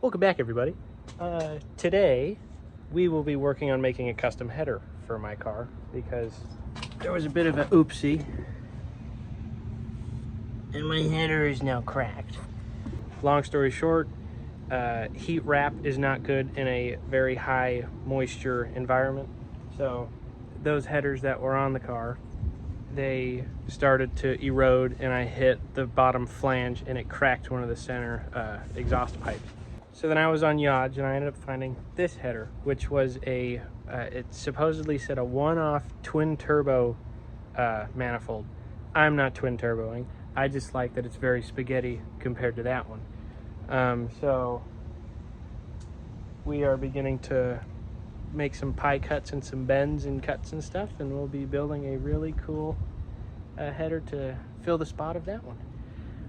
Welcome back, everybody. Today we will be working on making a custom header for my car because there was a bit of an oopsie and my header is now cracked. Long story short, heat wrap is not good in a very high moisture environment. So those headers that were on the car, they started to erode and I hit the bottom flange and it cracked one of the center exhaust pipes. So then I was on Yodge and I ended up finding this header, which was it supposedly said a one-off twin turbo manifold. I'm not twin turboing. I just like that it's very spaghetti compared to that one. So we are beginning to make some pie cuts and some bends and cuts and stuff, and we'll be building a really cool header to fill the spot of that one.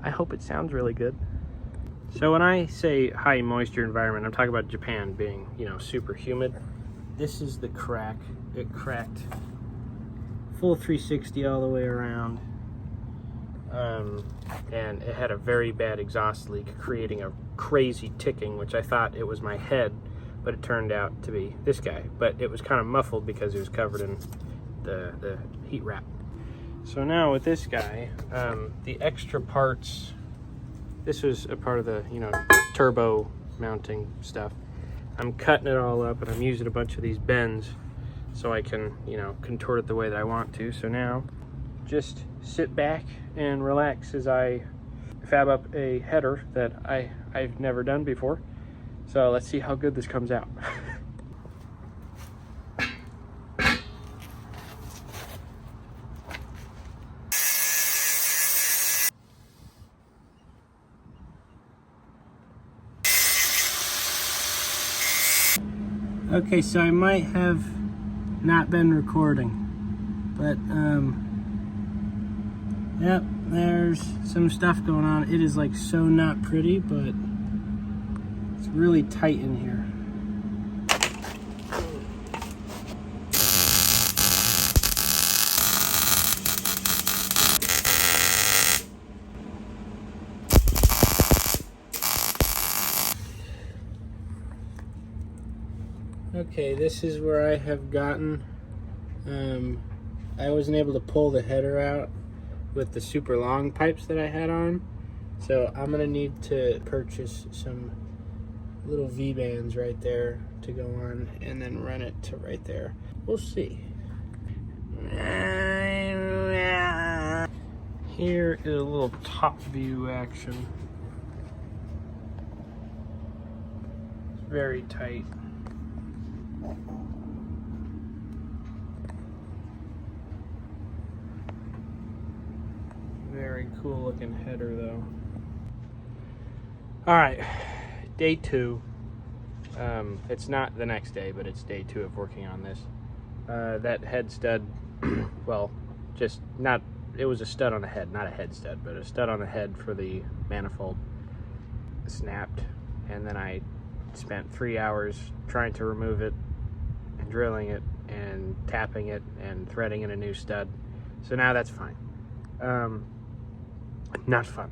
I hope it sounds really good. So when I say high moisture environment, I'm talking about Japan being, super humid. This is the crack. It cracked full 360 all the way around. And it had a very bad exhaust leak, creating a crazy ticking, which I thought it was my head, but it turned out to be this guy. But it was kind of muffled because it was covered in the heat wrap. So now with this guy, the extra parts, this was a part of the, turbo mounting stuff. I'm cutting it all up and I'm using a bunch of these bends so I can, contort it the way that I want to. So now just sit back and relax as I fab up a header that I've never done before. So let's see how good this comes out. Okay, so I might have not been recording, but yep, there's some stuff going on. It is like so not pretty, but it's really tight in here. Okay, this is where I have gotten, I wasn't able to pull the header out with the super long pipes that I had on. So I'm gonna need to purchase some little V-bands right there to go on and then run it to right there. We'll see. Here is a little top view action. It's very tight. Very cool looking header though. All right, day 2. It's not the next day, but it's day 2 of working on this. That head stud, well, just not, it was a stud on the head, not a head stud, but a stud on the head for the manifold snapped. And then I spent 3 hours trying to remove it and drilling it and tapping it and threading in a new stud. So now that's fine. Not fun.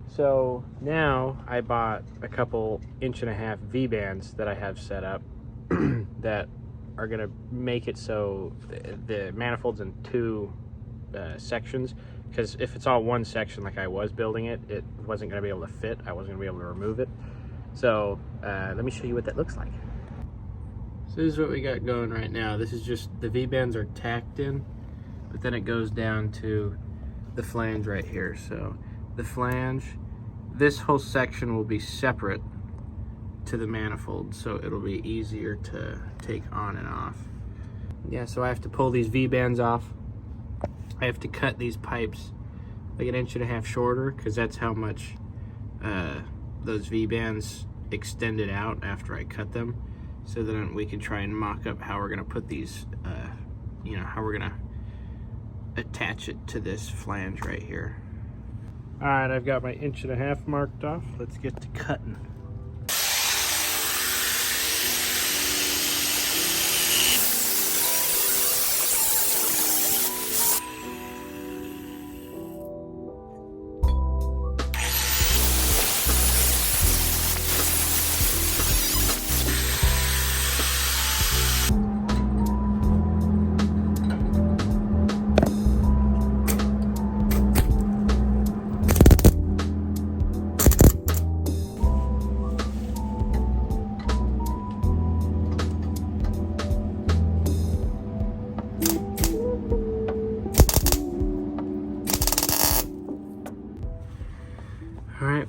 So now I bought a couple 1.5-inch V-bands that I have set up that are gonna make it so the manifold's in 2 sections, because if it's all one section like I was building it, it wasn't gonna be able to fit. I wasn't gonna be able to remove it. So let me show you what that looks like. So this is what we got going right now. This is just, the V-bands are tacked in, but then it goes down to the flange right here. So the flange, this whole section will be separate to the manifold, so it'll be easier to take on and off. Yeah, so I have to pull these V-bands off. I have to cut these pipes like 1.5 inches shorter, because that's how much those V-bands extended out after I cut them. So then we can try and mock up how we're gonna put these, how we're gonna attach it to this flange right here. All right, I've got my 1.5 inches marked off. Let's get to cutting.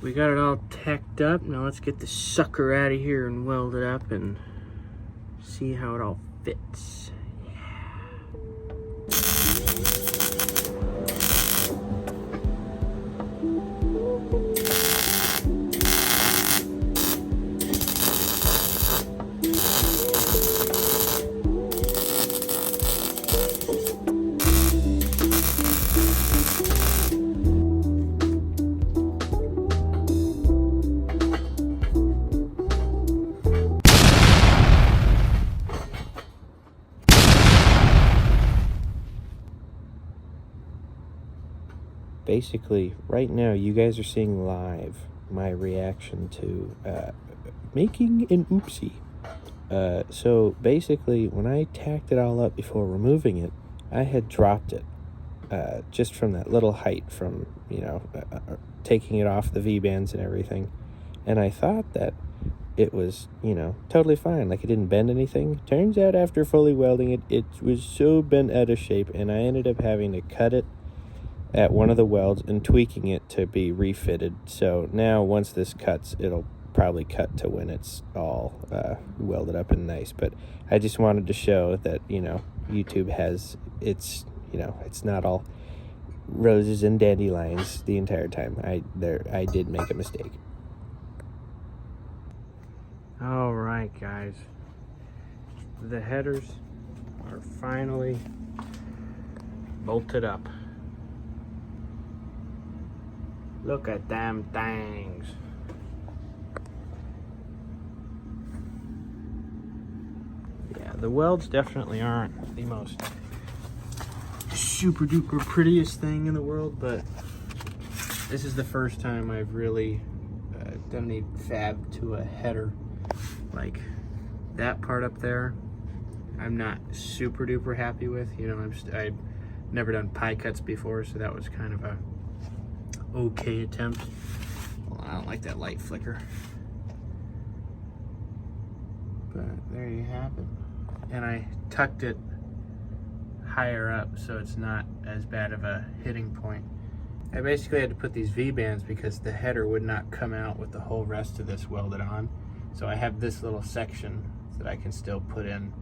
we got it all tacked up. Now let's get the sucker out of here and weld it up and see how it all fits. Basically, right now, you guys are seeing live my reaction to making an oopsie. So basically, when I tacked it all up before removing it, I had dropped it just from that little height from, taking it off the V-bands and everything. And I thought that it was, totally fine. Like, it didn't bend anything. Turns out after fully welding it, it was so bent out of shape, and I ended up having to cut it at one of the welds and tweaking it to be refitted. So now once this cuts, it'll probably cut to when it's all welded up and nice. But I just wanted to show that, YouTube has it's not all roses and dandelions the entire time. I did make a mistake. All right, guys, the headers are finally bolted up. Look at them things. Yeah, the welds definitely aren't the most super duper prettiest thing in the world, but this is the first time I've really done any fab to a header. Like that part up there, I'm not super duper happy with. I've never done pie cuts before, so that was kind of a okay attempt. Well, I don't like that light flicker, but there you have it. And I tucked it higher up so it's not as bad of a hitting point. I basically had to put these V-bands because the header would not come out with the whole rest of this welded on. So I have this little section that I can still put in.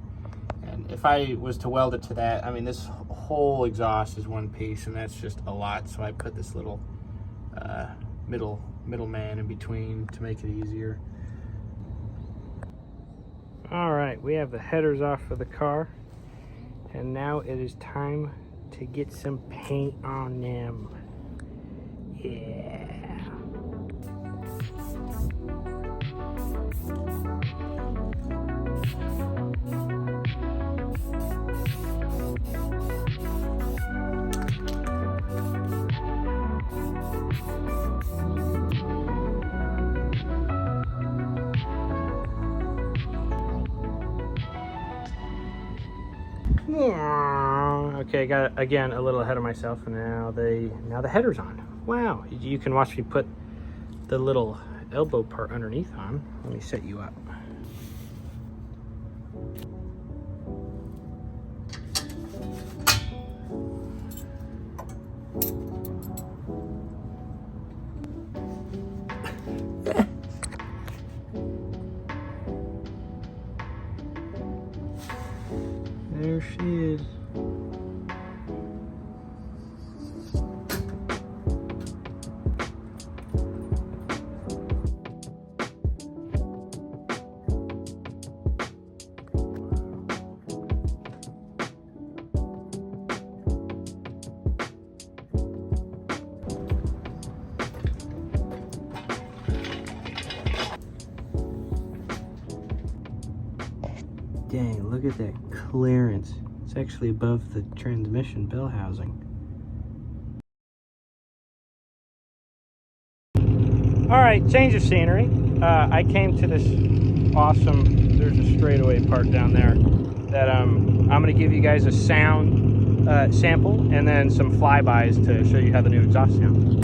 And if I was to weld it to that, I mean, this whole exhaust is one piece, and that's just a lot. So I put this little middleman in between to make it easier. All right, we have the headers off of the car, and now it is time to get some paint on them. Yeah. Okay, I got again a little ahead of myself, and now the header's on. Wow, you can watch me put the little elbow part underneath on. Let me set you up. There she is. Dang, look at that clearance. It's actually above the transmission bell housing. All right, change of scenery. I came to this awesome, there's a straightaway part down there that I'm gonna give you guys a sound sample and then some flybys to show you how the new exhaust sounds.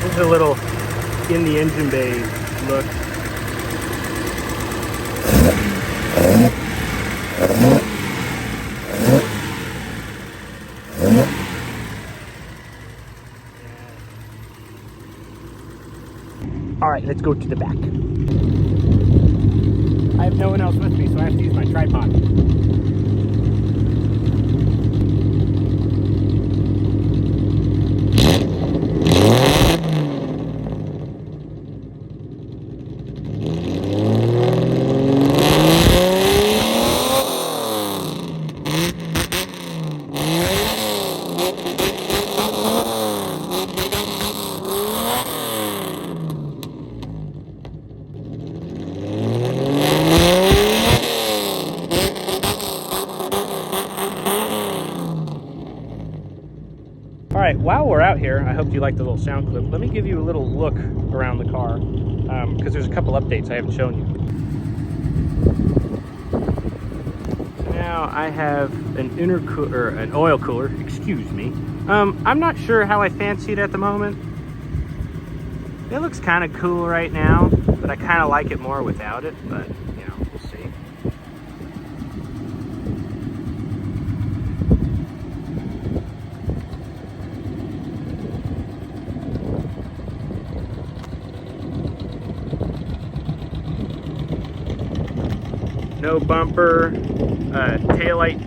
This is a little in the engine bay look. All right, let's go to the back. I have no one else with me, so I have to use my tripod. All right, while we're out here, I hope you liked the little sound clip. Let me give you a little look around the car, because there's a couple updates I haven't shown you. So now I have an oil cooler, excuse me. I'm not sure how I fancy it at the moment. It looks kind of cool right now, but I kind of like it more without it, but you know, we'll see. No bumper, taillight,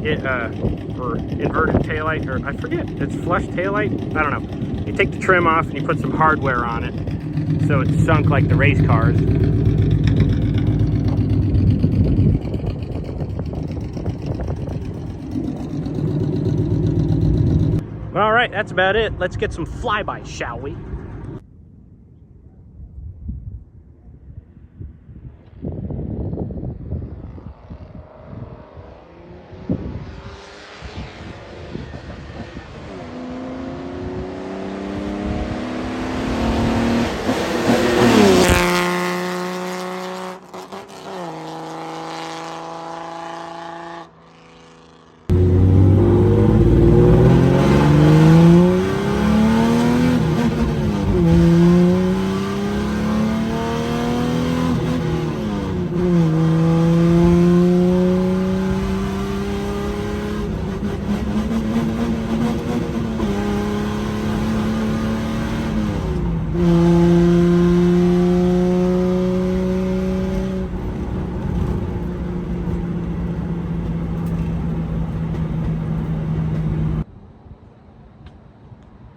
or inverted taillight, or I forget, it's flush taillight? I don't know. You take the trim off and you put some hardware on it, so it's sunk like the race cars. All right, that's about it. Let's get some flybys, shall we?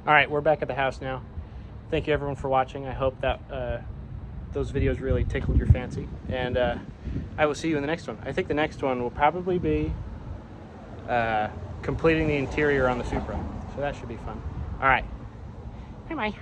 All right, we're back at the house now. Thank you everyone for watching. I hope that those videos really tickled your fancy, and I will see you in the next one. I think the next one will probably be completing the interior on the Supra, so that should be fun. All right, bye-bye.